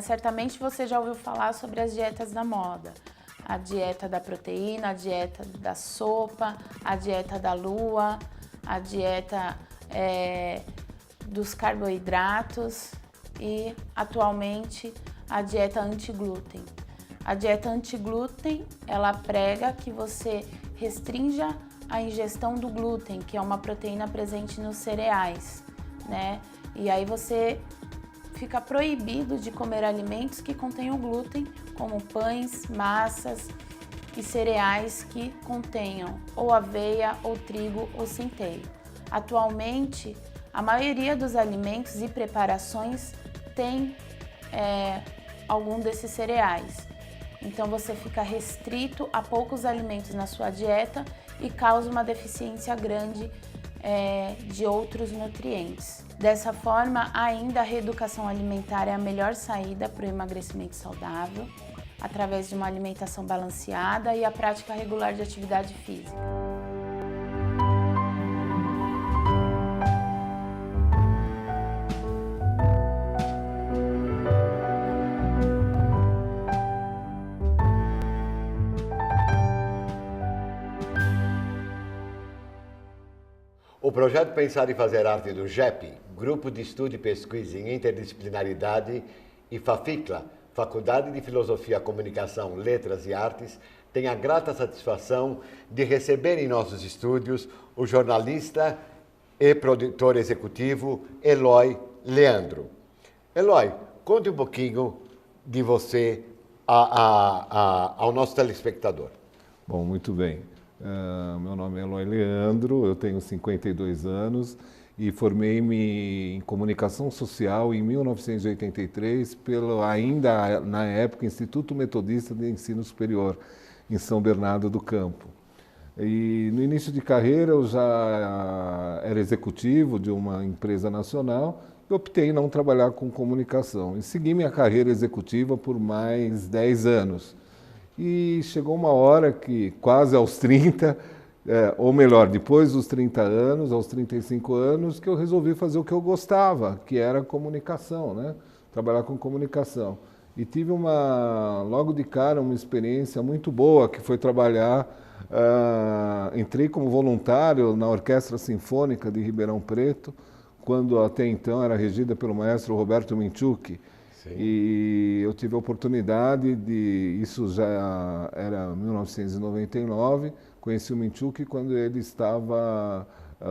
Certamente você já ouviu falar sobre as dietas da moda. A dieta da proteína, a dieta da sopa, a dieta da lua, a dieta dos carboidratos e, atualmente, a dieta anti-glúten. A dieta anti-glúten, ela prega que você restrinja a ingestão do glúten, que é uma proteína presente nos cereais, né? E aí você fica proibido de comer alimentos que contenham glúten, como pães, massas e cereais que contenham ou aveia, ou trigo, ou centeio. Atualmente, a maioria dos alimentos e preparações tem algum desses cereais. Então você fica restrito a poucos alimentos na sua dieta e causa uma deficiência grande de outros nutrientes. Dessa forma, ainda a reeducação alimentar é a melhor saída para o emagrecimento saudável, através de uma alimentação balanceada e a prática regular de atividade física. O projeto Pensar e Fazer Arte do GEP, Grupo de Estudo e Pesquisa em Interdisciplinaridade, e FAFICLA, Faculdade de Filosofia, Comunicação, Letras e Artes, tem a grata satisfação de receber em nossos estúdios o jornalista e produtor executivo Eloy Leandro. Eloy, conte um pouquinho de você ao nosso telespectador. Bom, muito bem. Meu nome é Eloy Leandro, eu tenho 52 anos e formei-me em Comunicação Social em 1983 pelo, ainda na época, Instituto Metodista de Ensino Superior, em São Bernardo do Campo. E no início de carreira eu já era executivo de uma empresa nacional e optei em não trabalhar com comunicação. E segui minha carreira executiva por mais 10 anos. E chegou uma hora que, quase aos 30, ou melhor, depois dos 30 anos, aos 35 anos, que eu resolvi fazer o que eu gostava, que era comunicação, né? Trabalhar com comunicação. E tive logo de cara, uma experiência muito boa, que foi trabalhar, entrei como voluntário na Orquestra Sinfônica de Ribeirão Preto, quando até então era regida pelo maestro Roberto Minchuk. Sim. E eu tive a oportunidade isso já era 1999, conheci o Minchuk quando ele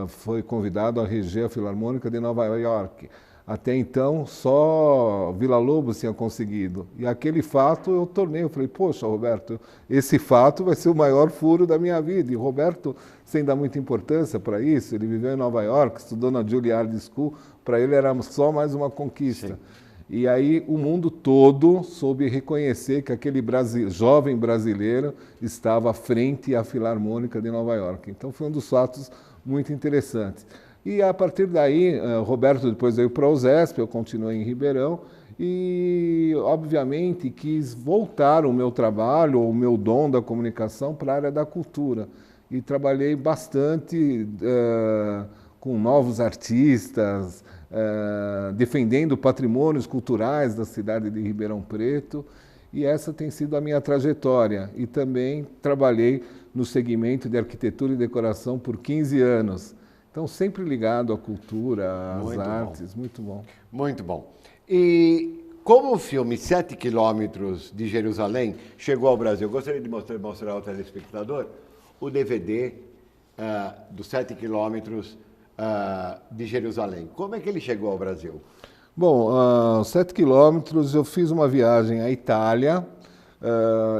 foi convidado a reger a Filarmônica de Nova York. Até então, só Villa-Lobos tinha conseguido. E aquele fato eu falei, poxa, Roberto, esse fato vai ser o maior furo da minha vida. E Roberto, sem dar muita importância para isso, ele viveu em Nova York, estudou na Juilliard School, para ele era só mais uma conquista. Sim. E aí o mundo todo soube reconhecer que aquele jovem brasileiro estava à frente à Filarmônica de Nova York. Então foi um dos fatos muito interessantes. E a partir daí, Roberto depois veio para a USESP, eu continuei em Ribeirão e, obviamente, quis voltar o meu trabalho, ou o meu dom da comunicação para a área da cultura. E trabalhei bastante com novos artistas, defendendo patrimônios culturais da cidade de Ribeirão Preto, e essa tem sido a minha trajetória. E também trabalhei no segmento de arquitetura e decoração por 15 anos. Então, sempre ligado à cultura, às artes, muito bom. Muito bom. E como o filme 7 Quilômetros de Jerusalém chegou ao Brasil, eu gostaria de mostrar ao telespectador o DVD dos 7 Quilômetros de Jerusalém. Como é que ele chegou ao Brasil? Bom, 7 quilômetros, eu fiz uma viagem à Itália.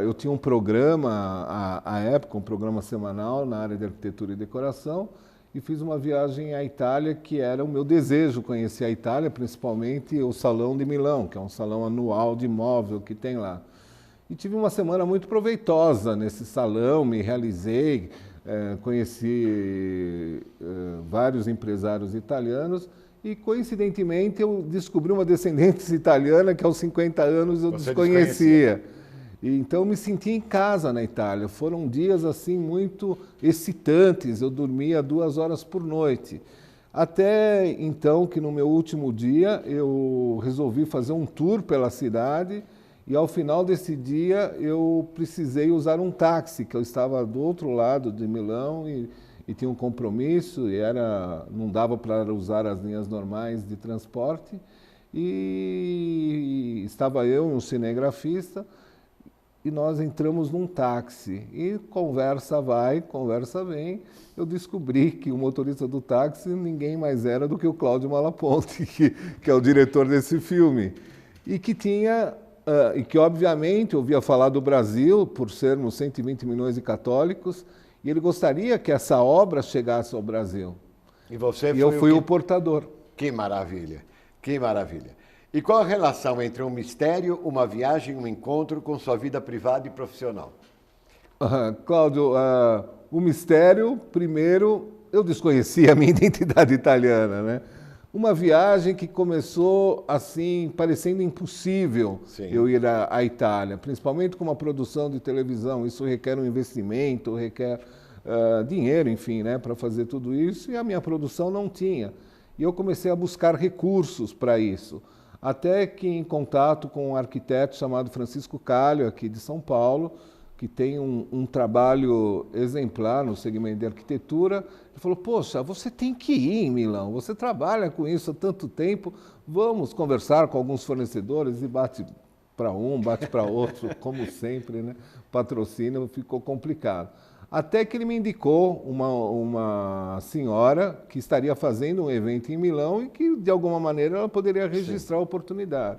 Eu tinha um programa, à época, um programa semanal na área de arquitetura e decoração, e fiz uma viagem à Itália que era o meu desejo, conhecer a Itália, principalmente o Salão de Milão, que é um salão anual de móvel que tem lá. E tive uma semana muito proveitosa nesse salão, me realizei, conheci vários empresários italianos e, coincidentemente, eu descobri uma descendente italiana que aos 50 anos eu desconhecia. E, então, me senti em casa na Itália. Foram dias assim muito excitantes, eu dormia 2 horas por noite. Até então que no meu último dia eu resolvi fazer um tour pela cidade e ao final desse dia eu precisei usar um táxi, que eu estava do outro lado de Milão e tinha um compromisso e não dava para usar as linhas normais de transporte. E estava eu e um cinegrafista e nós entramos num táxi e conversa vai, conversa vem. Eu descobri que o motorista do táxi ninguém mais era do que o Cláudio Malaponte, que é o diretor desse filme. E que tinha, e que obviamente ouvia falar do Brasil, por sermos 120 milhões de católicos, e ele gostaria que essa obra chegasse ao Brasil. E você E eu fui o portador. Que maravilha, que maravilha. E qual a relação entre um mistério, uma viagem, um encontro com sua vida privada e profissional? Cláudio, o mistério, primeiro, eu desconhecia a minha identidade italiana, né? Uma viagem que começou assim, parecendo impossível. Sim. Eu ir à Itália, principalmente com uma produção de televisão. Isso requer um investimento, requer dinheiro, enfim, né, para fazer tudo isso, e a minha produção não tinha. E eu comecei a buscar recursos para isso. Até que em contato com um arquiteto chamado Francisco Calho, aqui de São Paulo, que tem um trabalho exemplar no segmento de arquitetura, ele falou, poxa, você tem que ir em Milão, você trabalha com isso há tanto tempo, vamos conversar com alguns fornecedores e bate para um, bate para outro, como sempre, né? Patrocínio ficou complicado. Até que ele me indicou uma senhora que estaria fazendo um evento em Milão e que, de alguma maneira, ela poderia registrar a oportunidade.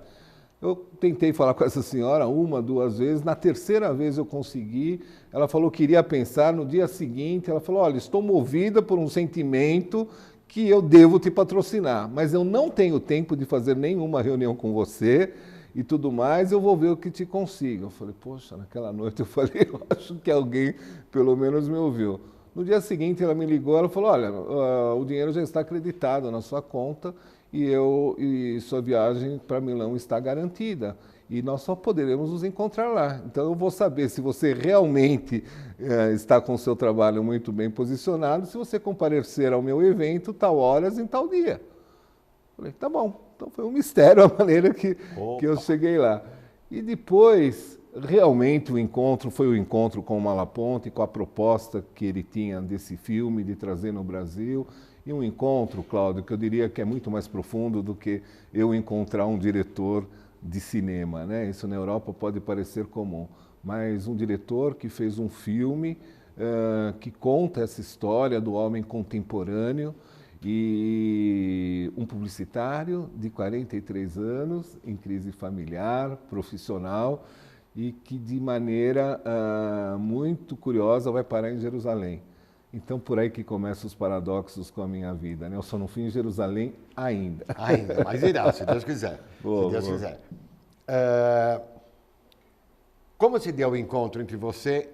Eu tentei falar com essa senhora uma, duas vezes, na terceira vez eu consegui. Ela falou que iria pensar no dia seguinte. Ela falou, olha, estou movida por um sentimento que eu devo te patrocinar, mas eu não tenho tempo de fazer nenhuma reunião com você e tudo mais, eu vou ver o que te consigo. Eu falei, poxa, naquela noite eu falei, eu acho que alguém pelo menos me ouviu. No dia seguinte ela me ligou, ela falou, olha, o dinheiro já está acreditado na sua conta e sua viagem para Milão está garantida. E nós só poderemos nos encontrar lá. Então eu vou saber se você realmente está com o seu trabalho muito bem posicionado, se você comparecer ao meu evento, tal horas, em tal dia. Falei, tá bom. Então foi um mistério a maneira que eu cheguei lá. E depois, realmente, o encontro foi o encontro com o Malaponte, com a proposta que ele tinha desse filme, de trazer no Brasil. E um encontro, Cláudio, que eu diria que é muito mais profundo do que eu encontrar um diretor de cinema, né? Isso na Europa pode parecer comum. Mas um diretor que fez um filme que conta essa história do homem contemporâneo, e um publicitário de 43 anos, em crise familiar, profissional, e que de maneira muito curiosa vai parar em Jerusalém. Então, por aí que começam os paradoxos com a minha vida, né? Eu só não fui em Jerusalém ainda. Ainda, mas irá, se Deus quiser. Boa, se Deus quiser. Como se deu o encontro entre você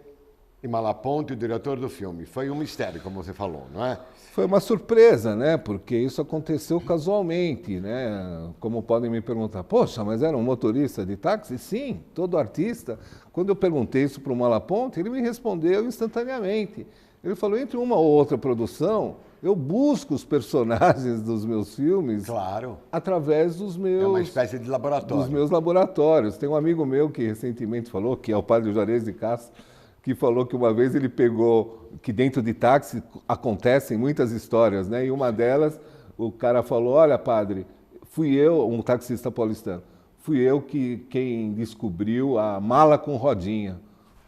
e Malaponte, o diretor do filme? Foi um mistério, como você falou, não é? Foi uma surpresa, né? Porque isso aconteceu casualmente, né? Como podem me perguntar, poxa, mas era um motorista de táxi? Sim, todo artista. Quando eu perguntei isso para o Malaponte, ele me respondeu instantaneamente. Ele falou, entre uma ou outra produção, eu busco os personagens dos meus filmes, claro, através dos meus... É uma espécie de laboratório. Dos meus laboratórios. Tem um amigo meu que recentemente falou, que é o padre Juarez de Castro, que falou que uma vez ele pegou, que dentro de táxi acontecem muitas histórias, né? E uma delas, o cara falou, olha, padre, fui eu, um taxista paulistano, fui eu quem descobriu a mala com rodinha.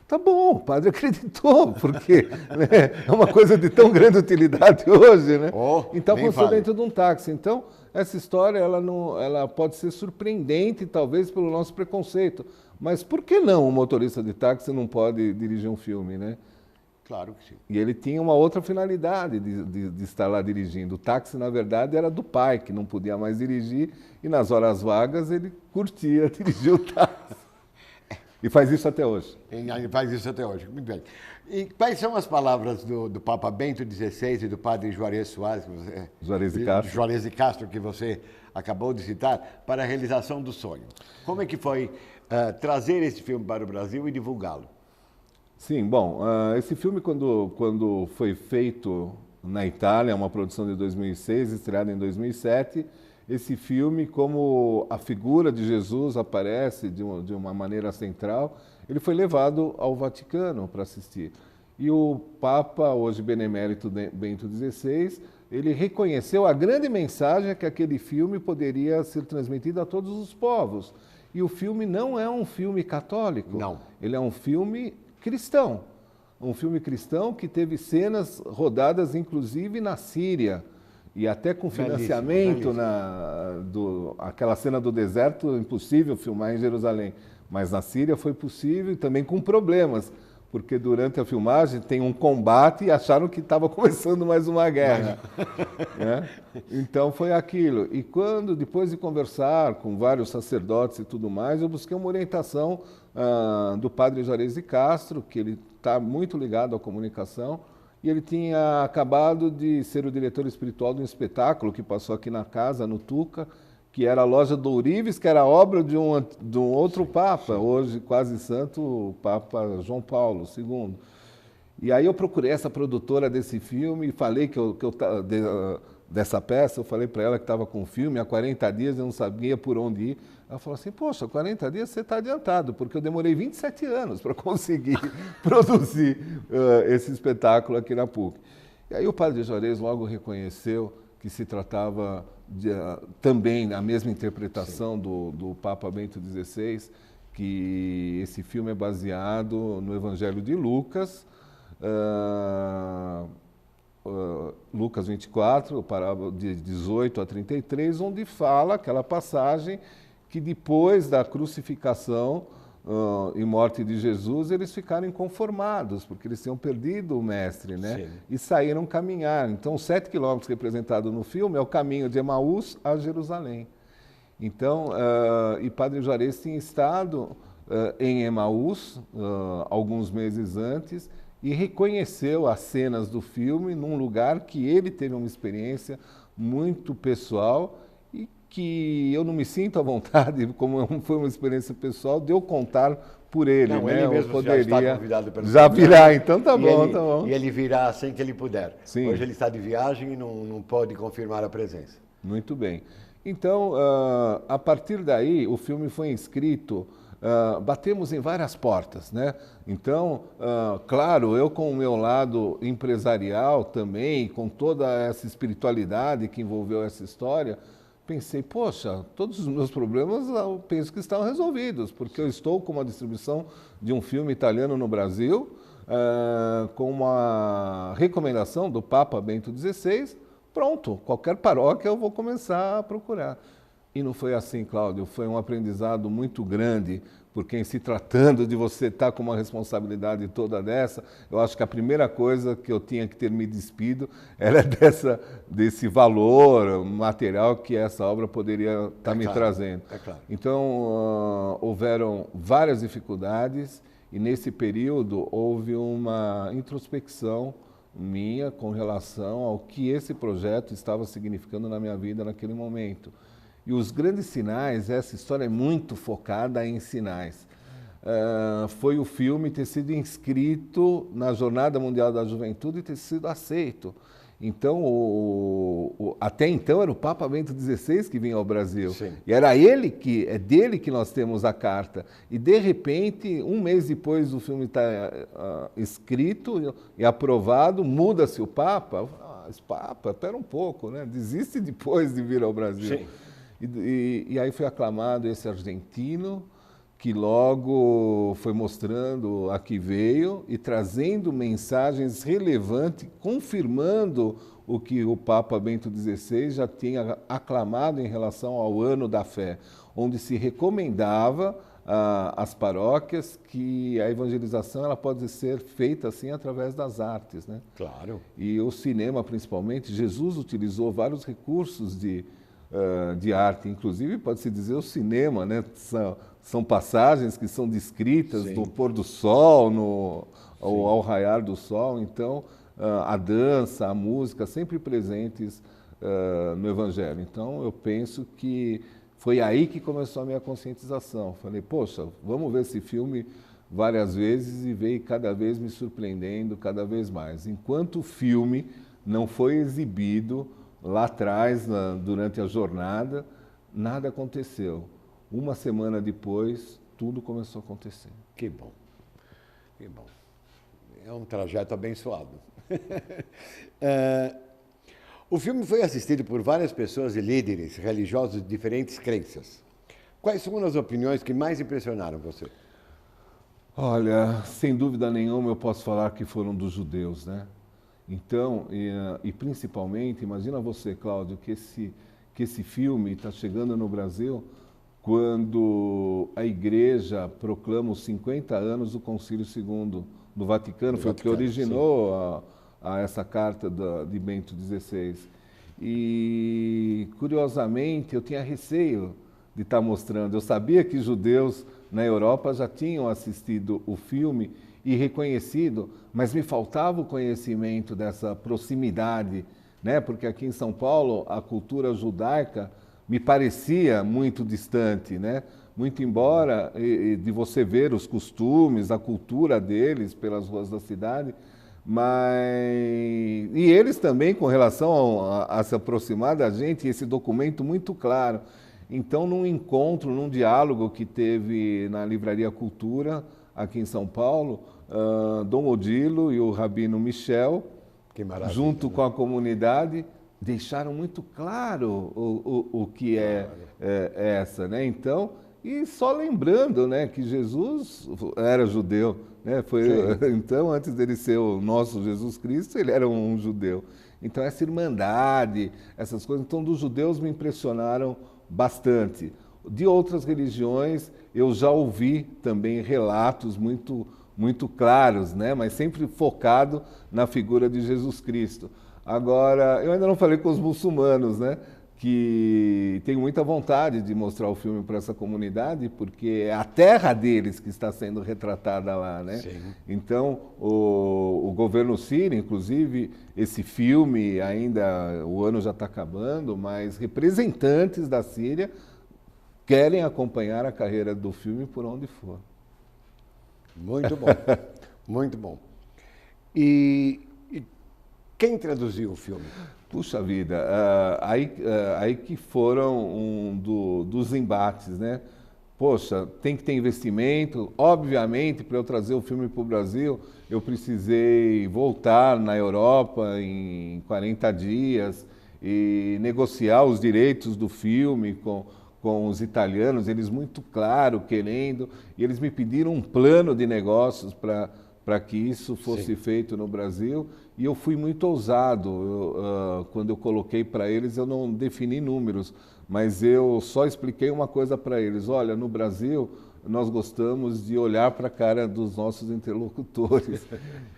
Tá bom, o padre acreditou, porque né, é uma coisa de tão grande utilidade hoje, né? Então aconteceu dentro de um táxi. Então, essa história ela pode ser surpreendente, talvez, pelo nosso preconceito. Mas por que não um motorista de táxi não pode dirigir um filme, né? Claro que sim. E ele tinha uma outra finalidade de estar lá dirigindo. O táxi, na verdade, era do pai, que não podia mais dirigir, e nas horas vagas ele curtia dirigir o táxi. E faz isso até hoje. E faz isso até hoje, muito bem. E quais são as palavras do Papa Bento XVI e do Padre Juarez Soares, Juarez de Castro, que você acabou de citar, para a realização do sonho? Como é que foi trazer esse filme para o Brasil e divulgá-lo? Sim, bom, esse filme quando foi feito na Itália, uma produção de 2006, estreada em 2007. Esse filme, como a figura de Jesus aparece de uma maneira central, ele foi levado ao Vaticano para assistir. E o Papa, hoje benemérito Bento XVI, ele reconheceu a grande mensagem que aquele filme poderia ser transmitido a todos os povos. E o filme não é um filme católico. Não. Ele é um filme cristão. Um filme cristão que teve cenas rodadas, inclusive, na Síria. E até com financiamento, aquela cena do deserto, impossível filmar em Jerusalém. Mas na Síria foi possível e também com problemas, porque durante a filmagem tem um combate e acharam que estava começando mais uma guerra. Né? Então foi aquilo. E quando, depois de conversar com vários sacerdotes e tudo mais, eu busquei uma orientação do padre Juarez de Castro, que ele está muito ligado à comunicação, e ele tinha acabado de ser o diretor espiritual de um espetáculo que passou aqui na casa, no Tuca, que era a Loja do Ourives, que era obra de um outro Papa, hoje quase santo, o Papa João Paulo II. E aí eu procurei essa produtora desse filme e falei dessa peça, eu falei para ela que estava com o filme há 40 dias, eu não sabia por onde ir. Ela falou assim, poxa, 40 dias você está adiantado, porque eu demorei 27 anos para conseguir produzir esse espetáculo aqui na PUC. E aí o padre Juarez logo reconheceu que se tratava também da mesma interpretação do Papa Bento XVI, que esse filme é baseado no Evangelho de Lucas, Lucas 24, parábola de 18 a 33, onde fala aquela passagem que depois da crucificação e morte de Jesus, eles ficaram inconformados, porque eles tinham perdido o mestre, né? Sim. E saíram caminhar. Então, os 7 quilômetros representados no filme é o caminho de Emaús a Jerusalém. Então, e Padre Juarez tinha estado em Emaús alguns meses antes e reconheceu as cenas do filme num lugar que ele teve uma experiência muito pessoal e que eu não me sinto à vontade, como foi uma experiência pessoal, de eu contar por ele, não, né? Ele mesmo eu poderia já está convidado pelo já virá, então tá bom, tá bom. E ele virá assim que ele puder. Sim. Hoje ele está de viagem e não pode confirmar a presença. Muito bem. Então, a partir daí, o filme foi inscrito, batemos em várias portas, né? Então, claro, eu com o meu lado empresarial também, com toda essa espiritualidade que envolveu essa história, pensei, poxa, todos os meus problemas eu penso que estão resolvidos, porque eu estou com uma distribuição de um filme italiano no Brasil, com uma recomendação do Papa Bento XVI, pronto, qualquer paróquia eu vou começar a procurar. E não foi assim, Cláudio, foi um aprendizado muito grande, porque em se tratando de você estar com uma responsabilidade toda dessa, eu acho que a primeira coisa que eu tinha que ter me despido era desse valor material que essa obra poderia estar me trazendo. É claro. Então, houveram várias dificuldades e nesse período houve uma introspecção minha com relação ao que esse projeto estava significando na minha vida naquele momento. E os grandes sinais, essa história é muito focada em sinais. Foi o filme ter sido inscrito na Jornada Mundial da Juventude e ter sido aceito. Então, até então era o Papa Bento XVI que vinha ao Brasil. Sim. E era dele que nós temos a carta. E de repente, um mês depois do filme estar escrito e aprovado, muda-se o Papa. Esse Papa, espera um pouco, né? Desiste depois de vir ao Brasil. Sim. E aí foi aclamado esse argentino, que logo foi mostrando a que veio e trazendo mensagens relevantes, confirmando o que o Papa Bento XVI já tinha aclamado em relação ao Ano da Fé, onde se recomendava às paróquias que a evangelização ela pode ser feita assim através das artes, né? Claro. E o cinema, principalmente, Jesus utilizou vários recursos de arte, inclusive pode-se dizer o cinema, né? São passagens que são descritas Sim. no pôr do sol, ao raiar do sol. Então, a dança, a música, sempre presentes no Evangelho. Então, eu penso que foi aí que começou a minha conscientização. Falei, poxa, vamos ver esse filme várias vezes e veio cada vez me surpreendendo, cada vez mais. Enquanto o filme não foi exibido lá atrás, durante a jornada, nada aconteceu. Uma semana depois, tudo começou a acontecer. Que bom, que bom. É um trajeto abençoado. O filme foi assistido por várias pessoas e líderes religiosos de diferentes crenças. Quais foram as opiniões que mais impressionaram você? Olha, sem dúvida nenhuma eu posso falar que foram dos judeus, né? Então, e principalmente, imagina você, Cláudio, que esse filme está chegando no Brasil quando a Igreja proclama os 50 anos do Concílio II do Vaticano, foi o que originou a essa carta de Bento XVI. E, curiosamente, eu tinha receio de estar mostrando. Eu sabia que judeus na Europa já tinham assistido o filme e reconhecido, mas me faltava o conhecimento dessa proximidade, né? Porque aqui em São Paulo a cultura judaica me parecia muito distante, né? Muito embora de você ver os costumes, a cultura deles pelas ruas da cidade, mas e eles também com relação a se aproximar da gente, esse documento muito claro. Então, num encontro, num diálogo que teve na Livraria Cultura, aqui em São Paulo, Dom Odilo e o Rabino Michel, junto com a comunidade, deixaram muito claro o que é essa, né? Então, e só lembrando, né, que Jesus era judeu, né? Então, antes dele ser o nosso Jesus Cristo, ele era um judeu. Então, essa irmandade, essas coisas, então, dos judeus me impressionaram bastante. De outras religiões, eu já ouvi também relatos muito claros, né? Mas sempre focado na figura de Jesus Cristo. Agora, eu ainda não falei com os muçulmanos, né? Que tenho muita vontade de mostrar o filme para essa comunidade, porque é a terra deles que está sendo retratada lá, né? Sim. Então, o governo sírio, inclusive, esse filme ainda, o ano já está acabando, mas representantes da Síria querem acompanhar a carreira do filme por onde for. Muito bom, muito bom. E quem traduziu o filme? Puxa vida, aí que foram dos embates, né? Poxa, tem que ter investimento. Obviamente, para eu trazer o filme para o Brasil, eu precisei voltar na Europa em 40 dias e negociar os direitos do filme com os italianos, eles muito claro querendo, e eles me pediram um plano de negócios para que isso fosse feito no Brasil, e eu fui muito ousado. Quando eu coloquei para eles, eu não defini números, mas eu só expliquei uma coisa para eles: olha, no Brasil nós gostamos de olhar para a cara dos nossos interlocutores,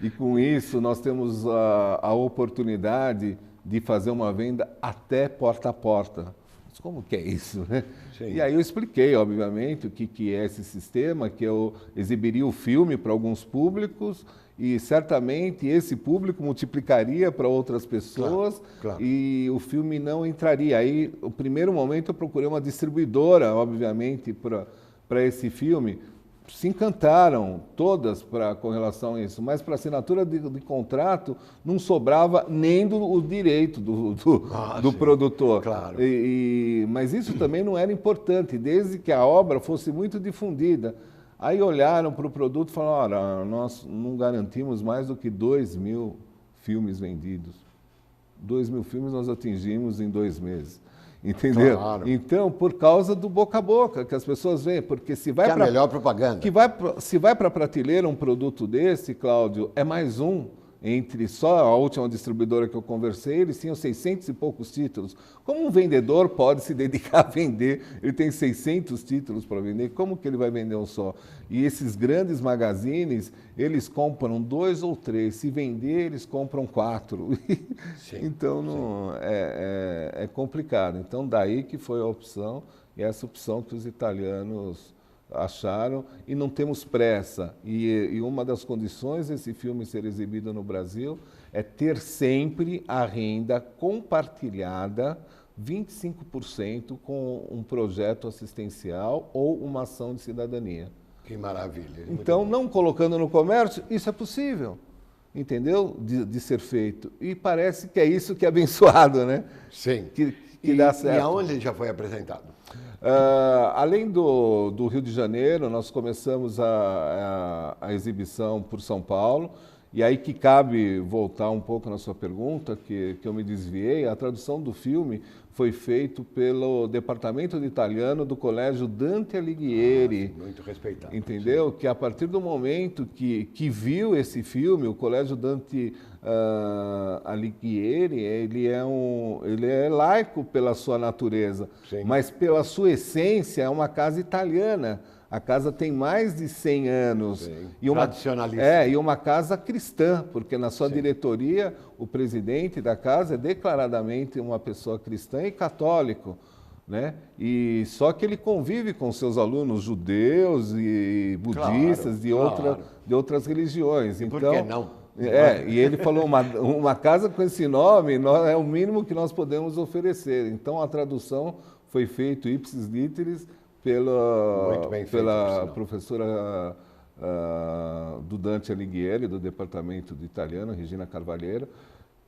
e com isso nós temos a oportunidade de fazer uma venda até porta a porta. Mas como que é isso, né? Sim. E aí eu expliquei, obviamente, o que é esse sistema, que eu exibiria o filme para alguns públicos e certamente esse público multiplicaria para outras pessoas, claro. E o filme não entraria. Aí, no primeiro momento, eu procurei uma distribuidora, obviamente, para esse filme. Se encantaram todas com relação a isso, mas para assinatura de contrato não sobrava nem o direito do produtor. Claro. Mas isso também não era importante, desde que a obra fosse muito difundida. Aí olharam para o produto e falaram: olha, nós não garantimos mais do que 2.000 filmes vendidos. 2.000 filmes nós atingimos em 2 meses. Entendeu? Claro. Então, por causa do boca a boca, que as pessoas veem, porque se vai para a melhor propaganda. Se vai para a prateleira um produto desse, Cláudio, é mais um. Entre só a última distribuidora que eu conversei, eles tinham 600 e poucos títulos. Como um vendedor pode se dedicar a vender? Ele tem 600 títulos para vender, como que ele vai vender um só? E esses grandes magazines, eles compram 2 ou 3. Se vender, eles compram 4. Então, é complicado. Então, daí que foi a opção, e essa opção que os italianos acharam, e não temos pressa. E uma das condições desse filme ser exibido no Brasil é ter sempre a renda compartilhada 25% com um projeto assistencial ou uma ação de cidadania. Que maravilha. Então, não colocando no comércio, isso é possível. entendeu? De ser feito. E parece que é isso que é abençoado, né? Sim. Que dá certo. E aonde ele já foi apresentado? Além do Rio de Janeiro, nós começamos a exibição por São Paulo, e aí que cabe voltar um pouco na sua pergunta, que eu me desviei. A tradução do filme foi feita pelo Departamento de Italiano do Colégio Dante Alighieri. Muito respeitado. Entendeu? Sim. Que a partir do momento que viu esse filme, o Colégio Dante Alighieri, ele é laico pela sua natureza, Sim. mas pela sua essência é uma casa italiana. A casa tem mais de 100 anos. Sim. E Tradicionalista. E uma casa cristã, porque na sua Sim. diretoria, o presidente da casa é declaradamente uma pessoa cristã e católico, né? E só que ele convive com seus alunos judeus e budistas, de outras religiões. E então, por que não? E ele falou, uma casa com esse nome é o mínimo que nós podemos oferecer. Então a tradução foi feita ipsis literis pela professora do Dante Alighieri, do Departamento de Italiano, Regina Carvalheiro,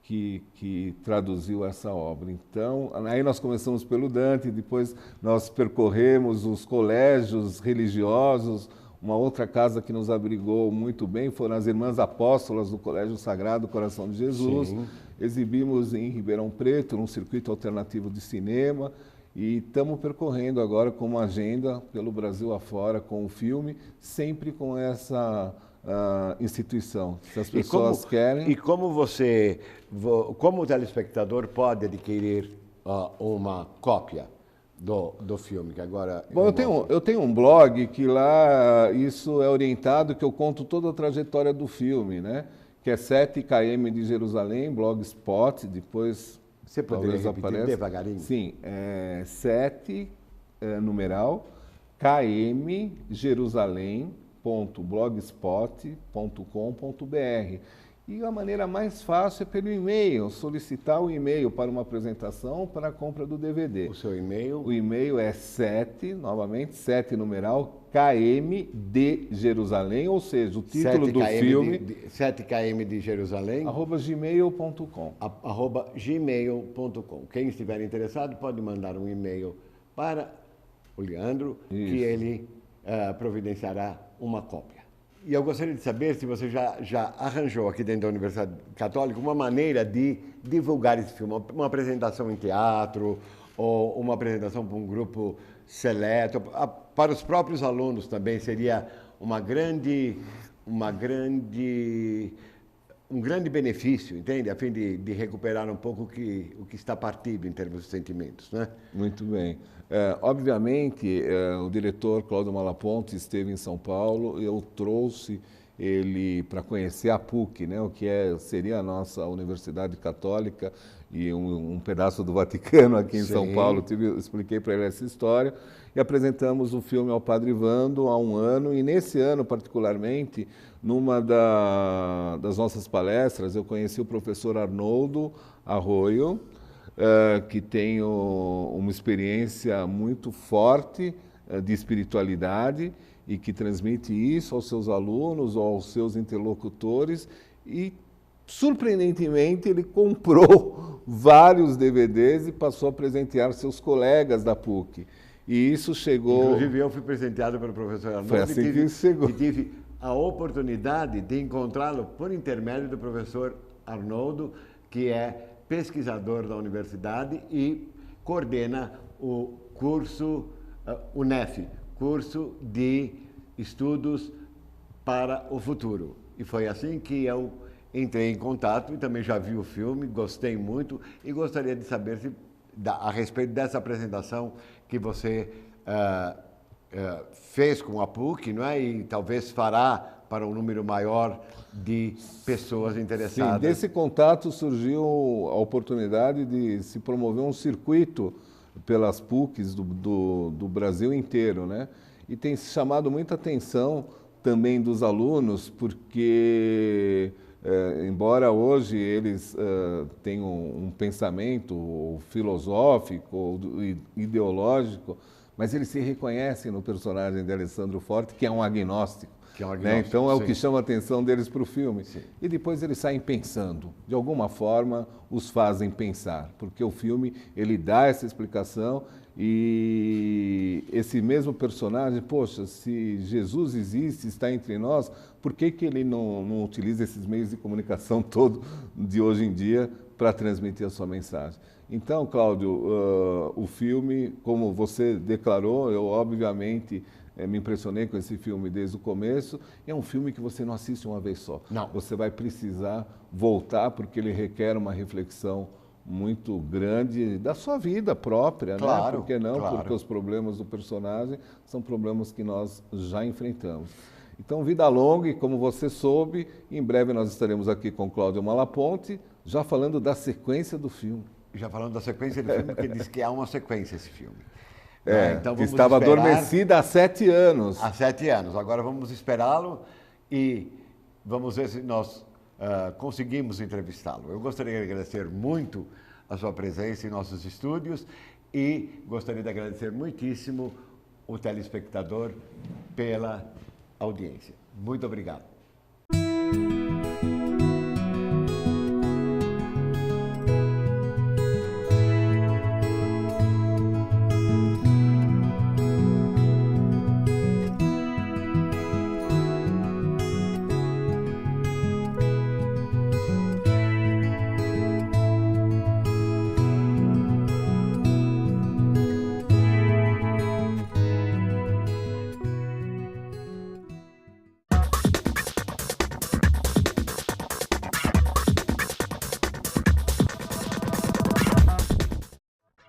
que traduziu essa obra. Então, aí nós começamos pelo Dante, depois nós percorremos os colégios religiosos. Uma outra casa que nos abrigou muito bem foram as Irmãs Apóstolas do Colégio Sagrado Coração de Jesus. Sim. Exibimos em Ribeirão Preto, num circuito alternativo de cinema. E estamos percorrendo agora com uma agenda pelo Brasil afora com o filme, sempre com essa instituição. Se as pessoas querem... E como o telespectador pode adquirir uma cópia do filme, que agora... Bom, eu tenho um blog que lá isso é orientado, que eu conto toda a trajetória do filme, né? Que é 7km de Jerusalém, Blogspot, depois... Você poderia repetir devagarinho? Sim, 7, numeral, km, jerusalém.blogspot.com.br. E a maneira mais fácil é pelo e-mail, solicitar o e-mail para uma apresentação para a compra do DVD. O seu e-mail? O e-mail é 7, novamente, 7 numeral, km de Jerusalém, ou seja, o título do filme... 7km de Jerusalém. @gmail.com. @gmail.com. Quem estiver interessado pode mandar um e-mail para o Leandro, que ele providenciará uma cópia. E eu gostaria de saber se você já arranjou aqui dentro da Universidade Católica uma maneira de divulgar esse filme, uma apresentação em teatro ou uma apresentação para um grupo seleto, para os próprios alunos também seria um grande benefício, entende? A fim de recuperar um pouco o que está partido em termos de sentimentos, né? Muito bem. Obviamente, o diretor Cláudio Malaponte esteve em São Paulo. Eu trouxe ele para conhecer a PUC, né? O que seria a nossa Universidade Católica e um pedaço do Vaticano aqui em Sim. São Paulo. Expliquei para ele essa história e apresentamos o filme ao Padre Vando há um ano. E nesse ano, particularmente, numa das nossas palestras, eu conheci o professor Arnoldo Arroio, que tem uma experiência muito forte de espiritualidade e que transmite isso aos seus alunos ou aos seus interlocutores. E, surpreendentemente, ele comprou vários DVDs e passou a presentear seus colegas da PUC. E isso chegou... Inclusive, eu fui presenteado pelo professor Arnoldo. Foi assim que chegou. E tive a oportunidade de encontrá-lo por intermédio do professor Arnoldo, que é pesquisador da universidade e coordena o curso UNEF, curso de Estudos para o Futuro. E foi assim que eu entrei em contato e também já vi o filme, gostei muito e gostaria de saber a respeito dessa apresentação que você fez com a PUC, não é? E talvez fará para um número maior de pessoas interessadas. Sim, desse contato surgiu a oportunidade de se promover um circuito pelas PUCs do Brasil inteiro, né? E tem chamado muita atenção também dos alunos, porque, embora hoje eles tenham um pensamento filosófico ou ideológico, mas eles se reconhecem no personagem de Alessandro Forte, que é um agnóstico. Que é um Né? agnóstico, Então é o sim. que chama a atenção deles para o filme. Sim. E depois eles saem pensando, de alguma forma os fazem pensar, porque o filme ele dá essa explicação e esse mesmo personagem, poxa, se Jesus existe, está entre nós, por que ele não utiliza esses meios de comunicação todo de hoje em dia para transmitir a sua mensagem? Então, Cláudio, o filme, como você declarou, eu obviamente me impressionei com esse filme desde o começo. É um filme que você não assiste uma vez só. Não. Você vai precisar voltar porque ele requer uma reflexão muito grande da sua vida própria, Claro, né? Por que não? claro. Porque os problemas do personagem são problemas que nós já enfrentamos. Então, vida longa e como você soube, em breve nós estaremos aqui com Cláudio Malaponte, já falando da sequência do filme. Já falando da sequência do filme, porque diz que há uma sequência esse filme. Então que vamos estava esperar adormecida há 7 anos. há 7 anos. Agora vamos esperá-lo e vamos ver se nós conseguimos entrevistá-lo. Eu gostaria de agradecer muito a sua presença em nossos estúdios e gostaria de agradecer muitíssimo o telespectador pela audiência. Muito obrigado.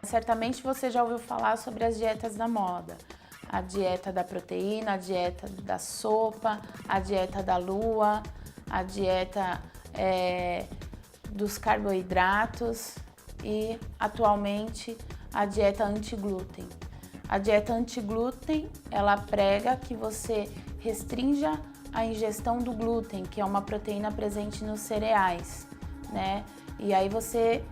Certamente você já ouviu falar sobre as dietas da moda. A dieta da proteína, a dieta da sopa, a dieta da lua, a dieta dos carboidratos e, atualmente, a dieta anti-glúten. A dieta anti-glúten, ela prega que você restrinja a ingestão do glúten, que é uma proteína presente nos cereais, né? E aí você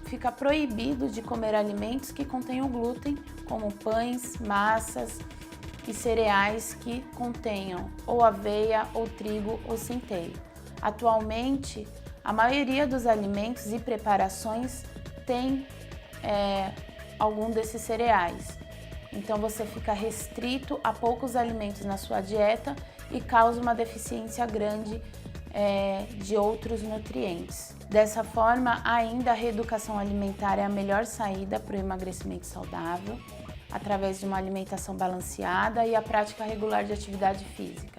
fica proibido de comer alimentos que contenham glúten, como pães, massas e cereais que contenham ou aveia, ou trigo, ou centeio. Atualmente, a maioria dos alimentos e preparações tem algum desses cereais. Então você fica restrito a poucos alimentos na sua dieta e causa uma deficiência grande de outros nutrientes. Dessa forma, ainda a reeducação alimentar é a melhor saída para o emagrecimento saudável, através de uma alimentação balanceada e a prática regular de atividade física.